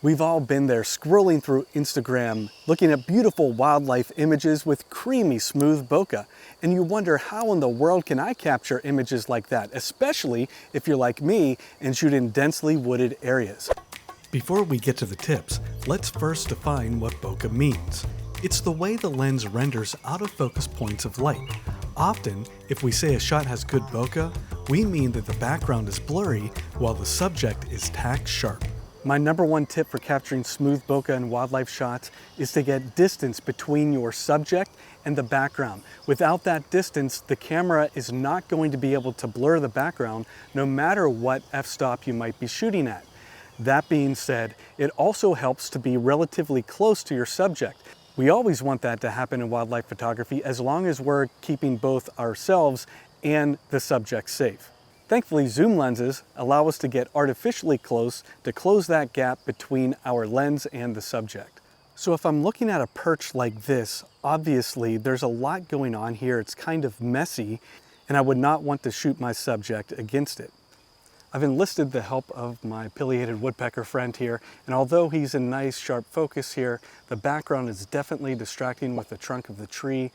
We've all been there scrolling through Instagram, looking at beautiful wildlife images with creamy, smooth bokeh, and you wonder how in the world can I capture images like that, especially if you're like me and shoot in densely wooded areas. Before we get to the tips, let's first define what bokeh means. It's the way the lens renders out-of-focus points of light. Often, if we say a shot has good bokeh, we mean that the background is blurry while the subject is tack sharp. My number one tip for capturing smooth bokeh in wildlife shots is to get distance between your subject and the background. Without that distance, the camera is not going to be able to blur the background no matter what f-stop you might be shooting at. That being said, it also helps to be relatively close to your subject. We always want that to happen in wildlife photography as long as we're keeping both ourselves and the subject safe. Thankfully, zoom lenses allow us to get artificially close to close that gap between our lens and the subject. So if I'm looking at a perch like this, obviously there's a lot going on here. It's kind of messy, and I would not want to shoot my subject against it. I've enlisted the help of my pileated woodpecker friend here, and although he's in nice sharp focus here, the background is definitely distracting with the trunk of the tree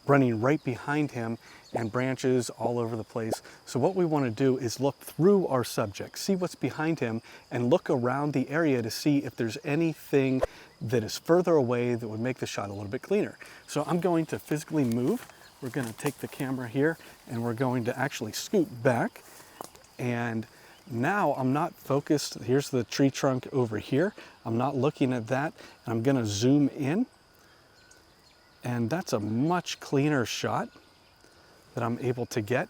running right behind him and branches all over the place. So what we want to do is look through our subject, see what's behind him, and look around the area to see if there's anything that is further away that would make the shot a little bit cleaner. So I'm going to physically move. We're going to take the camera here and we're going to actually scoot back. And now I'm not focused. Here's the tree trunk over here. I'm not looking at that, and I'm going to zoom in. And that's a much cleaner shot that I'm able to get.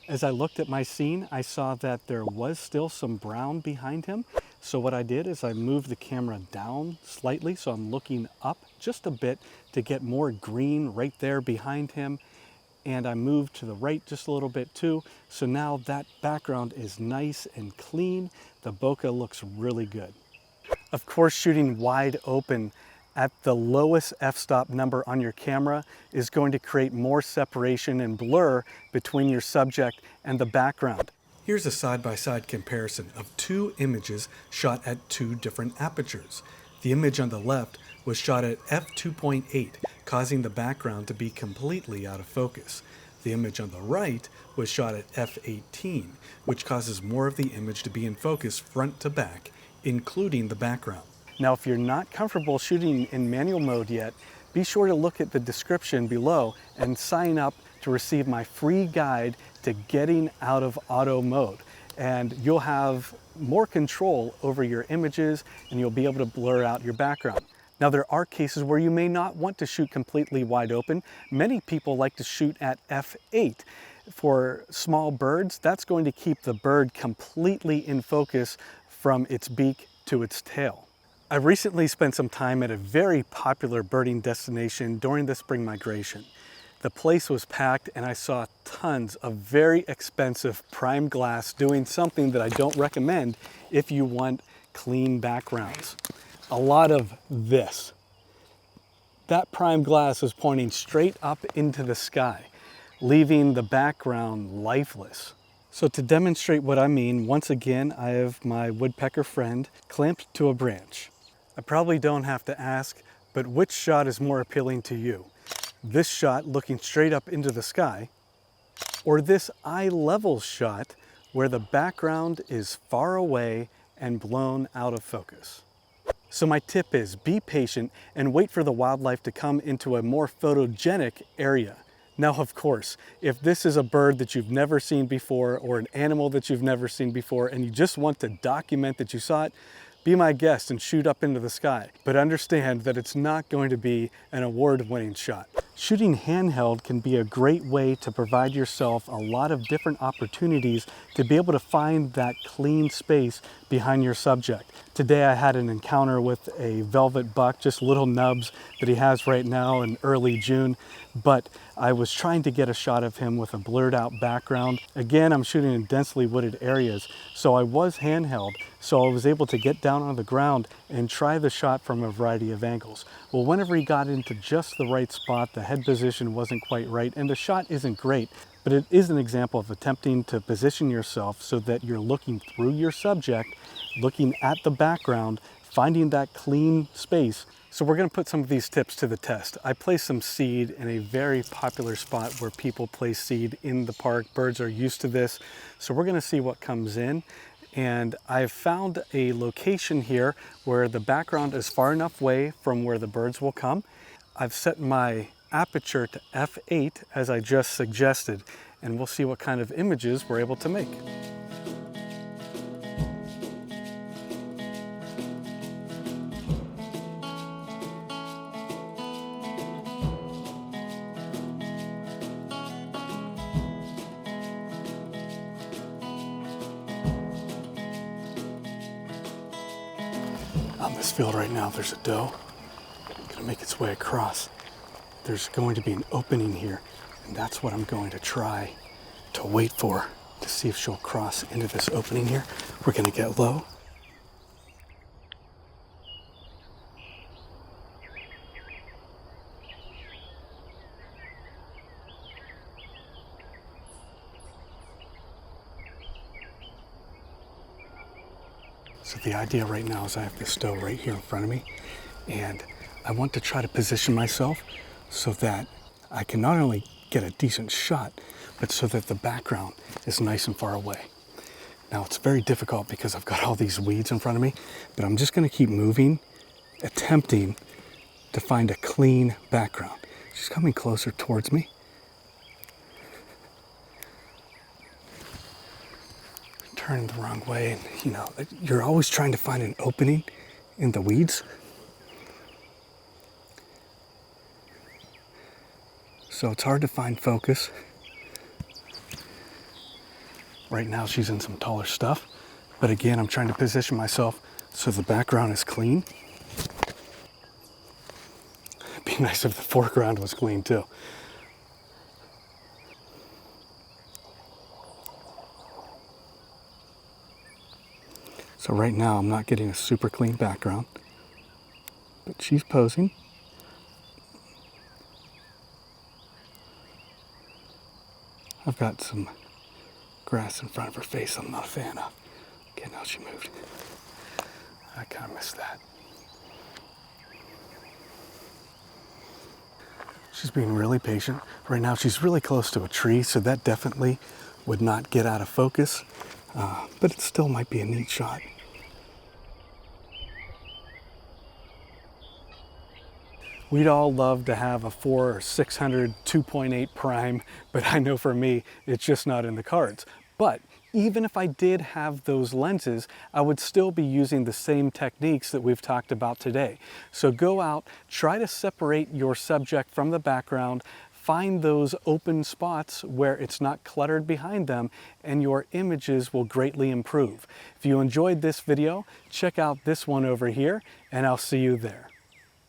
As I looked at my scene, I saw that there was still some brown behind him. So what I did is I moved the camera down slightly, so I'm looking up just a bit to get more green right there behind him. And I moved to the right just a little bit too. So now that background is nice and clean. The bokeh looks really good. Of course, shooting wide open at the lowest f-stop number on your camera is going to create more separation and blur between your subject and the background. Here's a side-by-side comparison of two images shot at two different apertures. The image on the left was shot at f2.8, causing the background to be completely out of focus. The image on the right was shot at f18, which causes more of the image to be in focus front to back, including the background. Now, if you're not comfortable shooting in manual mode yet, be sure to look at the description below and sign up to receive my free guide to getting out of auto mode. And you'll have more control over your images and you'll be able to blur out your background. Now, there are cases where you may not want to shoot completely wide open. Many people like to shoot at f8. For small birds, that's going to keep the bird completely in focus from its beak to its tail. I recently spent some time at a very popular birding destination during the spring migration. The place was packed and I saw tons of very expensive prime glass doing something that I don't recommend if you want clean backgrounds. A lot of this. That prime glass was pointing straight up into the sky, leaving the background lifeless. So to demonstrate what I mean, once again, I have my woodpecker friend clamped to a branch. I probably don't have to ask, but which shot is more appealing to you? This shot looking straight up into the sky, or this eye level shot where the background is far away and blown out of focus? So my tip is be patient and wait for the wildlife to come into a more photogenic area. Now, of course, if this is a bird that you've never seen before or an animal that you've never seen before and you just want to document that you saw it, be my guest and shoot up into the sky. But understand that it's not going to be an award-winning shot. Shooting handheld can be a great way to provide yourself a lot of different opportunities to be able to find that clean space behind your subject. Today I had an encounter with a velvet buck, just little nubs that he has right now in early June, but I was trying to get a shot of him with a blurred out background. Again, I'm shooting in densely wooded areas, so I was handheld, so I was able to get down on the ground and try the shot from a variety of angles. Well, whenever he got into just the right spot, the head position wasn't quite right, and the shot isn't great, but it is an example of attempting to position yourself so that you're looking through your subject, looking at the background finding that clean space. So we're going to put some of these tips to the test. I placed some seed in a very popular spot where people place seed in the park. Birds are used to this. So we're going to see what comes in. And I've found a location here where the background is far enough away from where the birds will come. I've set my aperture to f8 as I just suggested, and we'll see what kind of images we're able to make. On this field right now, there's a doe gonna make its way across. There's going to be an opening here, and that's what I'm going to try to wait for, to see if she'll cross into this opening here. We're gonna get low. So the idea right now is I have this doe right here in front of me, and I want to try to position myself so that I can not only get a decent shot, but so that the background is nice and far away. Now it's very difficult because I've got all these weeds in front of me, but I'm just gonna keep moving, attempting to find a clean background. She's coming closer towards me. Turning the wrong way, and you know, you're always trying to find an opening in the weeds. So it's hard to find focus. Right now she's in some taller stuff, but again, I'm trying to position myself so the background is clean. It'd be nice if the foreground was clean too. So right now I'm not getting a super clean background, but she's posing. I've got some grass in front of her face I'm not a fan of. Okay, now she moved. I kind of missed that. She's being really patient. Right now she's really close to a tree, so that definitely would not get out of focus, but it still might be a neat shot. We'd all love to have a 400 or 600 2.8 prime, but I know for me, it's just not in the cards. But even if I did have those lenses, I would still be using the same techniques that we've talked about today. So go out, try to separate your subject from the background, find those open spots where it's not cluttered behind them, and your images will greatly improve. If you enjoyed this video, check out this one over here, and I'll see you there.